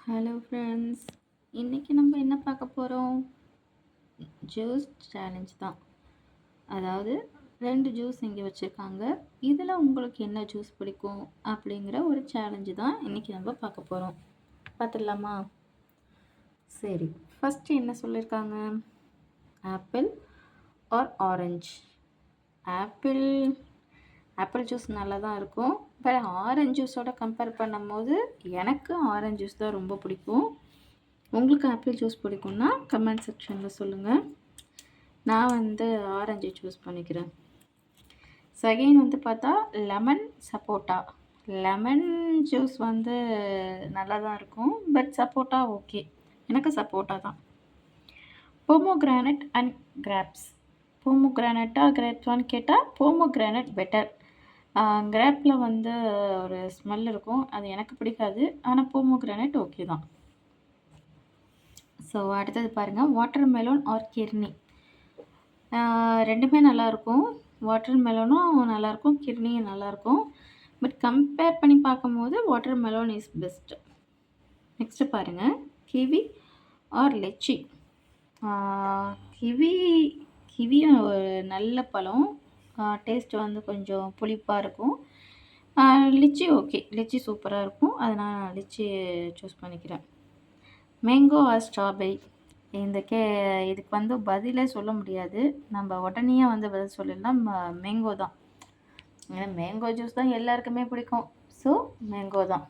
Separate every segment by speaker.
Speaker 1: Hello friends. இன்னைக்கு நம்ம என்ன பார்க்க போகிறோம்? ஜூஸ் சேலஞ்ச் தான். அதாவது 2 ஜூஸ் இங்கே வச்சுருக்காங்க. இதில் உங்களுக்கு என்ன ஜூஸ் பிடிக்கும் அப்படிங்கிற ஒரு சேலஞ்சு தான் இன்னைக்கு நம்ம பார்க்க போகிறோம். பார்த்துடலாமா? சரி, ஃபஸ்ட்டு என்ன சொல்லியிருக்காங்க? Apple or orange. Apple apple juice நல்லா தான் இருக்கும். பட் ஆரஞ்சு ஜூஸோட கம்பேர் பண்ணும்போது எனக்கு ஆரஞ்சு ஜூஸ் தான் ரொம்ப பிடிக்கும். உங்களுக்கு ஆப்பிள் ஜூஸ் பிடிக்கும்னா கமெண்ட் செக்ஷனில் சொல்லுங்கள். நான் ஆரஞ்சு சூஸ் பண்ணிக்கிறேன். செகண்ட் பார்த்தா லெமன் சப்போட்டா. லெமன் ஜூஸ் நல்லா தான் இருக்கும். பட் சப்போட்டா ஓகே, எனக்கு சப்போட்டா தான். Pomegranate and grapes. போமோகிரானட்டா கிராப்ஸான்னு கேட்டால் போமோகிரானட் பெட்டர். கிராப்பில் ஒரு ஸ்மெல் இருக்கும், அது எனக்கு பிடிக்காது. ஆனால் போமோகிரானட் ஓகே தான். ஸோ அடுத்தது பாருங்கள், வாட்டர் மெலோன் ஆர் கிர்னி. ரெண்டுமே நல்லாயிருக்கும். வாட்டர் மெலோனும் நல்லாயிருக்கும், கிர்னியும் நல்லாயிருக்கும். பட் கம்பேர் பண்ணி பார்க்கும்போது water melon is best. Next பாருங்கள், கிவி ஆர் லெச்சி. கிவியும் ஒரு நல்ல பழம். டேஸ்ட் கொஞ்சம் புளிப்பாக இருக்கும். லிச்சி ஓகே, லிச்சி சூப்பராக இருக்கும். அதனால் நான் லிச்சி சூஸ் பண்ணிக்கிறேன். Mango or strawberry. இதுக்கு பதிலே சொல்ல முடியாது. நம்ம உடனே பதில் சொல்லலாம், மேங்கோ தான். ஏன்னா மேங்கோ ஜூஸ் தான் எல்லாருக்குமே பிடிக்கும். ஸோ மேங்கோ தான்.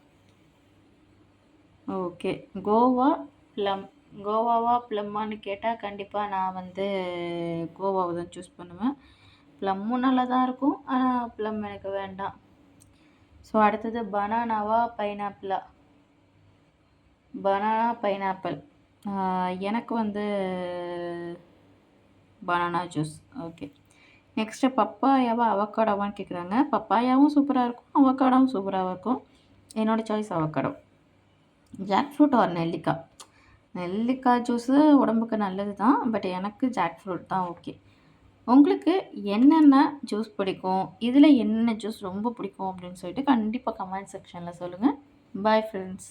Speaker 1: Okay, guava plum. கோவாவா ப்ளம்மான்னு கேட்டால் கண்டிப்பாக நான் கோவாவை தான் சூஸ் பண்ணுவேன். ப்ளம்மும் நல்லா தான் இருக்கும், ஆனால் ப்ளம் எனக்கு வேண்டாம். ஸோ அடுத்தது பனானாவா பைனாப்பிளா. Banana pineapple. எனக்கு பனானா ஜூஸ் ஓகே. நெக்ஸ்ட்டு பப்பாயாவா அவக்காடோவான்னு கேட்குறாங்க. பப்பாயாவும் சூப்பராக இருக்கும், அவக்காடோவும் சூப்பராக இருக்கும். என்னோடய choice avocado. Jackfruit or நெல்லிக்காய். நெல்லிக்காய் ஜூஸு உடம்புக்கு நல்லது தான், பட் எனக்கு ஜாக் ஃப்ரூட் தான் ஓகே. உங்களுக்கு என்னென்ன ஜூஸ் பிடிக்கும், இதில் என்ன ஜூஸ் ரொம்ப பிடிக்கும் அப்படின்னு சொல்லிட்டு கண்டிப்பாக கமெண்ட் செக்ஷனில் சொல்லுங்கள். Bye friends.